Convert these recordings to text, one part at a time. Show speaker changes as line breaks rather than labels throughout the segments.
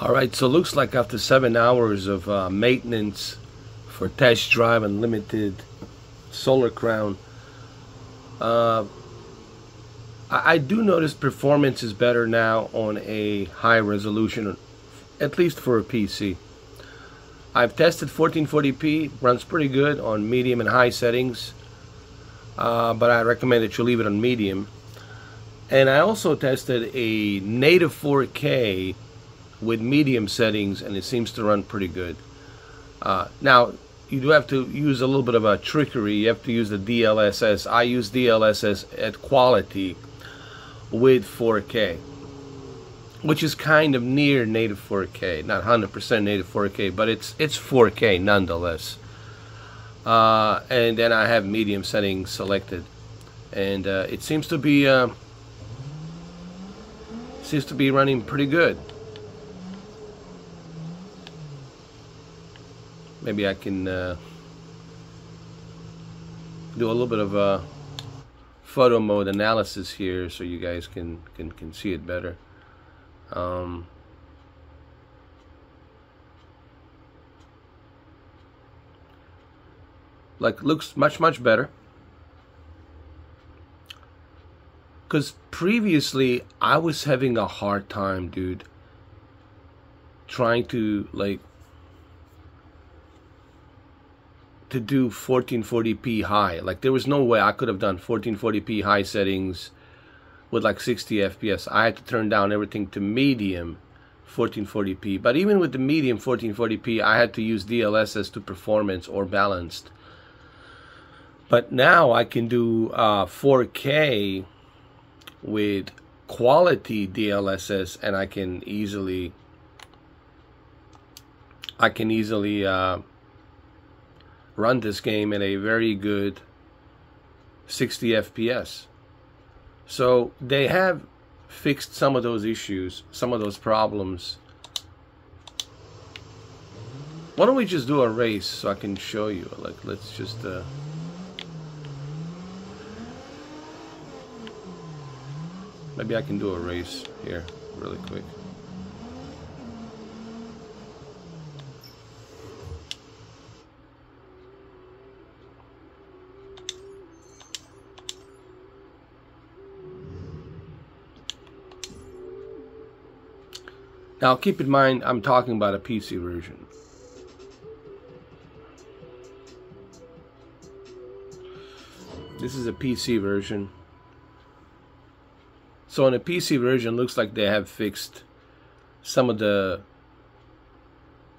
All right, so looks like after 7 hours of maintenance for test drive and limited solar crown, I do notice performance is better now on a high resolution, at least for a PC. I've tested 1440p, runs pretty good on medium and high settings, but I recommend that you leave it on medium. And I also tested a native 4K with medium settings, and it seems to run pretty good. Now, you do have to use a little bit of a trickery. You have to use the DLSS. I use DLSS at quality with 4K, which is kind of near native 4K. Not 100% native 4K, but it's 4K nonetheless. And then I have medium settings selected, and it seems to be running pretty good. Maybe I can do a little bit of a photo mode analysis here so you guys can see it better. Like, looks much better. Because previously I was having a hard time, dude, trying to to do 1440p high. Like, there was no way I could have done 1440p high settings with like 60 FPS. I had to turn down everything to medium 1440p. But even with the medium 1440p, I had to use DLSS to performance or balanced. But now I can do 4K with quality DLSS, and I can easily run this game at a very good 60 FPS. So they have fixed some of those issues, some of those problems. Why don't we just do a race so I can show you? Like, let's just maybe I can do a race here really quick. Now keep in mind, I'm talking about a PC version. This is a PC version. So in a PC version, looks like they have fixed some of the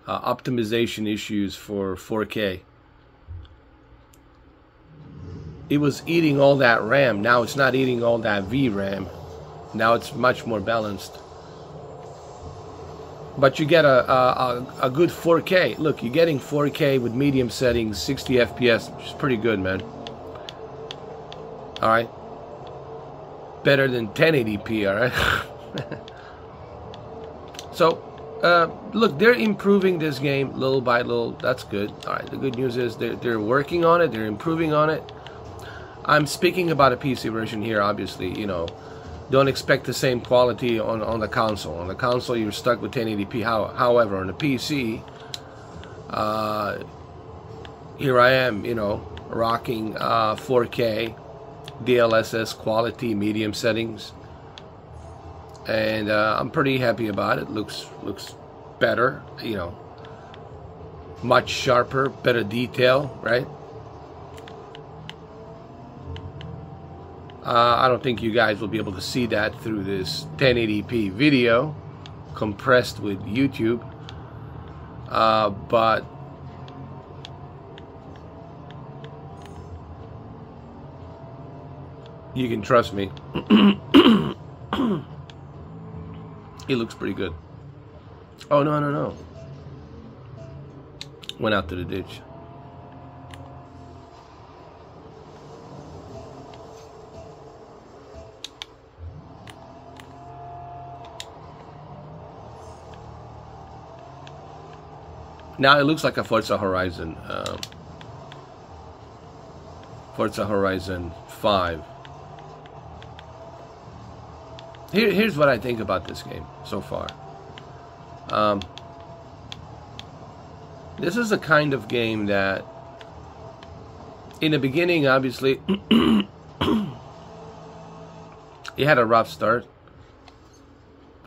optimization issues for 4K. It was eating all that RAM. Now it's not eating all that VRAM. Now it's much more balanced. But you get a good 4K. Look, you're getting 4K with medium settings, 60 FPS, which is pretty good, man. All right. Better than 1080p, all right? So, look, they're improving this game little by little. That's good. All right, the good news is they're working on it. They're improving on it. I'm speaking about a PC version here, obviously, you know. Don't expect the same quality on the console. On the console, you're stuck with 1080p. However, on the PC, here I am, you know, rocking 4K, DLSS quality, medium settings, and I'm pretty happy about it. Looks better, you know, much sharper, better detail, right? I don't think you guys will be able to see that through this 1080p video compressed with YouTube, but you can trust me. It looks pretty good. Oh, no. Went out to the ditch. Now it looks like a Forza Horizon 5. Here's what I think about this game so far. This is a kind of game that, in the beginning, obviously, it had a rough start.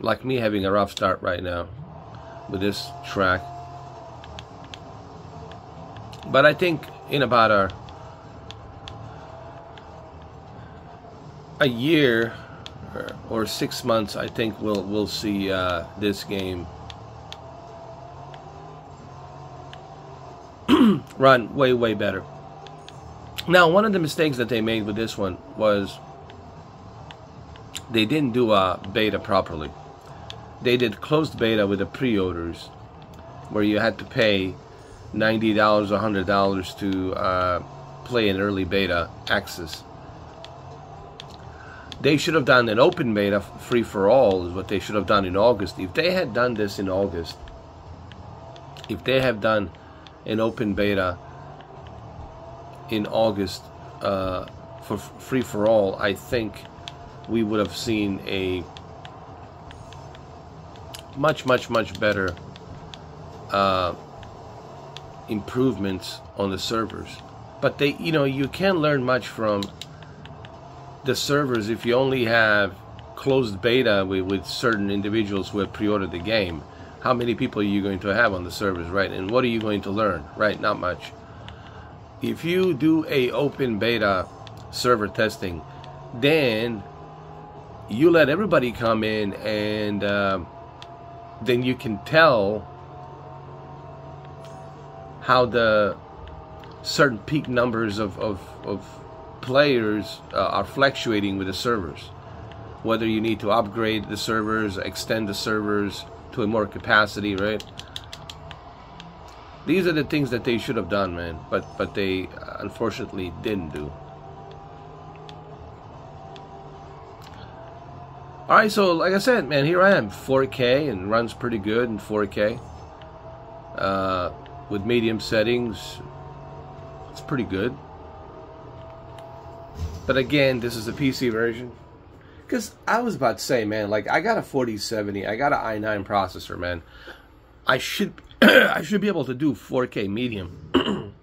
Like me having a rough start right now with this track. But I think in about a year or 6 months, I think we'll see this game run way better. Now, one of the mistakes that they made with this one was they didn't do a beta properly. They did closed beta with the pre-orders, where you had to pay $90 or $100 to play an early beta access. They should have done an open beta free for all, is what they should have done in August. If they had done this in August, if they have done an open beta in August for free for all, I think we would have seen a much better improvements on the servers. But they, you can't learn much from the servers if you only have closed beta with certain individuals who have pre-ordered the game. How many people are you going to have on the servers, right? And what are you going to learn, right? Not much. If you do a open beta server testing, then you let everybody come in, and then you can tell how the certain peak numbers of players are fluctuating with the servers. Whether you need to upgrade the servers, extend the servers to a more capacity, right? These are the things that they should have done, man, but they unfortunately didn't do. Alright, so like I said, man, here I am, 4K, and runs pretty good in 4K. With medium settings, it's pretty good. But again, this is a PC version. Because I was about to say, man, like, I got a 4070, I got an i9 processor, man. I should I should be able to do 4K medium.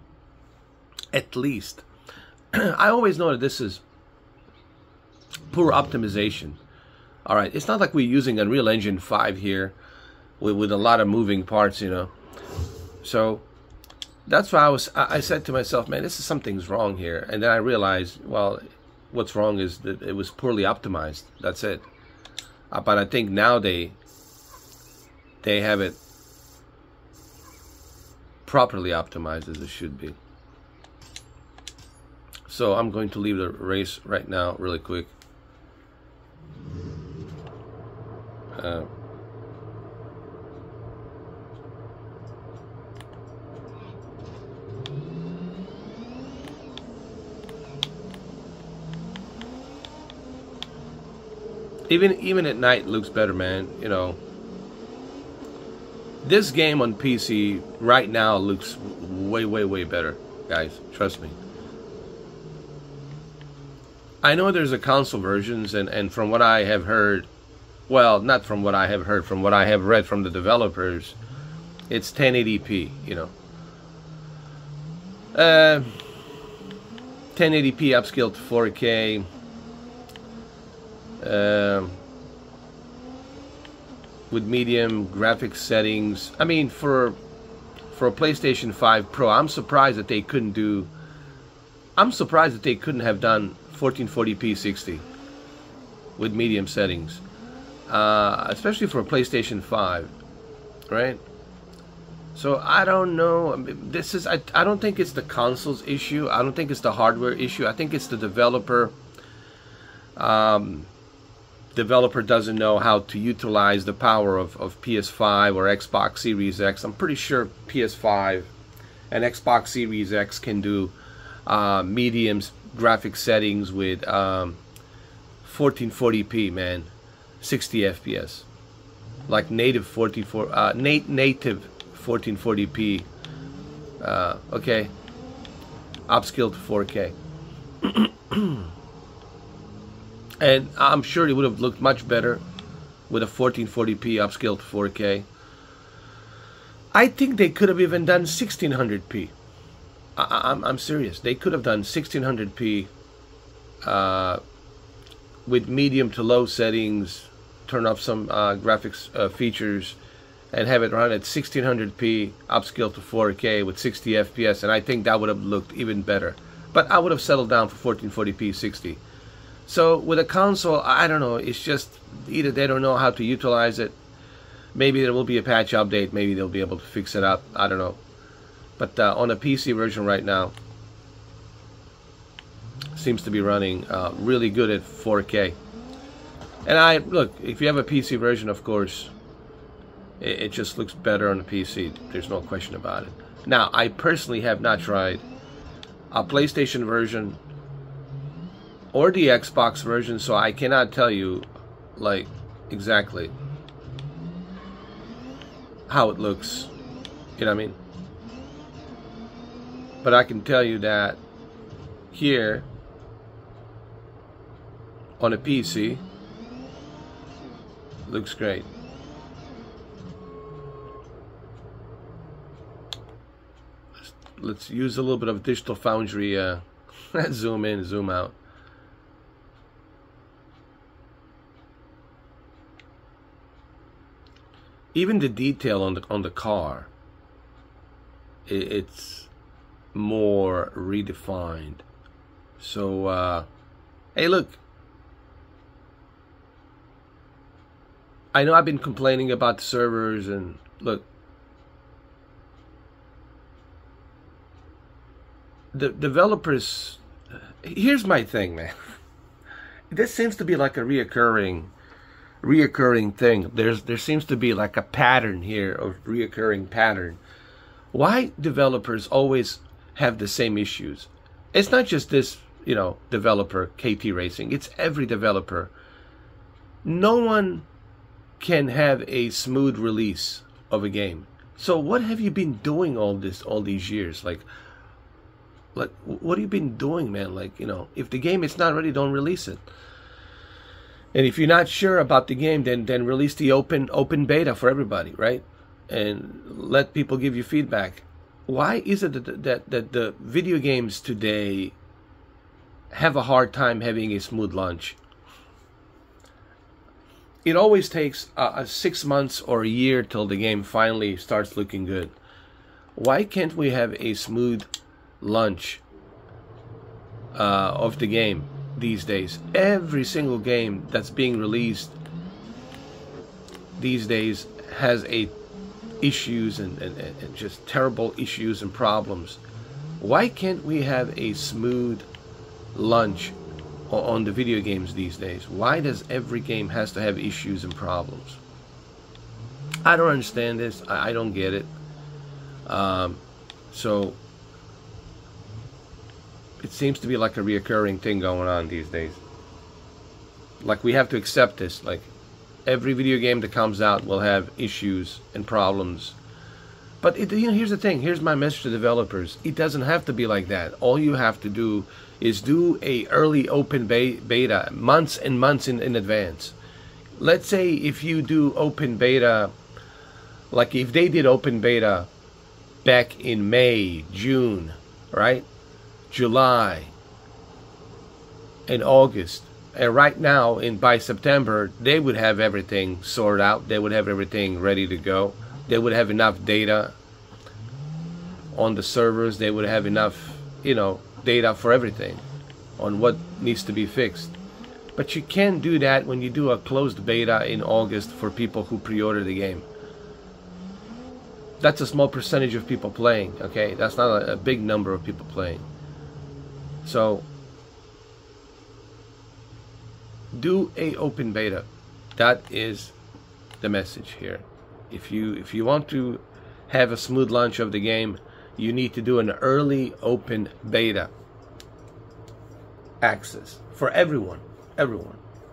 At least. I always know that this is poor optimization. Alright, it's not like we're using Unreal Engine 5 here with a lot of moving parts, So that's why I said to myself, man, something's wrong here. And then I realized, well, what's wrong is that it was poorly optimized. That's it. But I think now they have it properly optimized as it should be. So I'm going to leave the race right now really quick. Even at night, it looks better, man. This game on PC right now looks way better, guys. Trust me. I know there's a console versions, and from what I have heard, well, not from what I have heard, from what I have read from the developers, it's 1080p, 1080p upscaled to 4K. With medium graphics settings. I mean, for a PlayStation 5 Pro, I'm surprised that they couldn't have done 1440p 60 with medium settings, especially for a PlayStation 5, right? So I don't know. I don't think it's the console's issue. I don't think it's the hardware issue. I think it's the developer. Developer doesn't know how to utilize the power of PS5 or Xbox Series X. I'm pretty sure PS5 and Xbox Series X can do medium graphic settings with 1440p, man, 60 FPS, like native 1440p. Okay, upscaled to 4K. And I'm sure it would have looked much better with a 1440p upscaled to 4K. I think they could have even done 1600p. I'm serious. They could have done 1600p with medium to low settings, turn off some graphics features, and have it run at 1600p, upscale to 4K with 60 FPS, and I think that would have looked even better. But I would have settled down for 1440p 60. So with a console, I don't know, it's just either they don't know how to utilize it, maybe there will be a patch update, maybe they'll be able to fix it up, I don't know. But on a PC version right now, seems to be running really good at 4K. And look, if you have a PC version, of course, it just looks better on the PC. There's no question about it. Now, I personally have not tried a PlayStation version or the Xbox version, so I cannot tell you, like, exactly how it looks. You know what I mean? But I can tell you that here on a PC, looks great. Let's use a little bit of Digital Foundry zoom in, zoom out. Even the detail on the car, it's more redefined. So hey, look, I know I've been complaining about the servers, and look, the developers, here's my thing, man. This seems to be like a reoccurring thing. There seems to be like a pattern here, of reoccurring pattern. Why developers always have the same issues? It's not just this, you know, developer, KT Racing. It's every developer. No one can have a smooth release of a game. So what have you been doing all these years? Like what have you been doing, man? Like, you know, if the game is not ready, don't release it. And if you're not sure about the game, then release the open beta for everybody, right? And let people give you feedback. Why is it that the video games today have a hard time having a smooth launch? It always takes 6 months or a year till the game finally starts looking good. Why can't we have a smooth launch of the game these days? Every single game that's being released these days has issues and just terrible issues and problems. Why can't we have a smooth launch on the video games these days? Why does every game has to have issues and problems? I don't understand this. I don't get it. So it seems to be like a reoccurring thing going on these days. Like, we have to accept this. Like, every video game that comes out will have issues and problems. But you know, here's the thing. Here's my message to developers. It doesn't have to be like that. All you have to do is do a early open beta months and months in advance. Let's say if you do open beta, like if they did open beta back in May, June, right? July and August, and right now by September they would have everything sorted out. They would have everything ready to go. They would have enough data on the servers. They would have enough, you know, data for everything on what needs to be fixed. But you can't do that when you do a closed beta in August for people who pre-order the game. That's a small percentage of people playing, okay? That's not a big number of people playing. So do a open beta. That is the message here. If you want to have a smooth launch of the game, you need to do an early open beta access for everyone.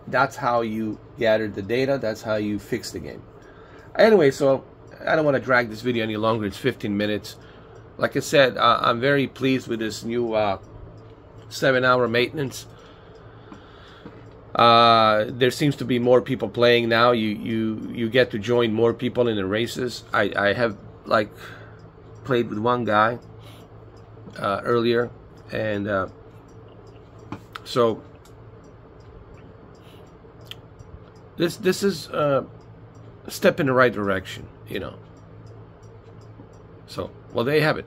That's how you gather the data. That's how you fix the game. Anyway, so I don't want to drag this video any longer. It's 15 minutes. Like I said, I'm very pleased with this new 7-hour maintenance. There seems to be more people playing now. You get to join more people in the races. I have like played with one guy earlier, and so this is a step in the right direction, you know. So, well, there you have it.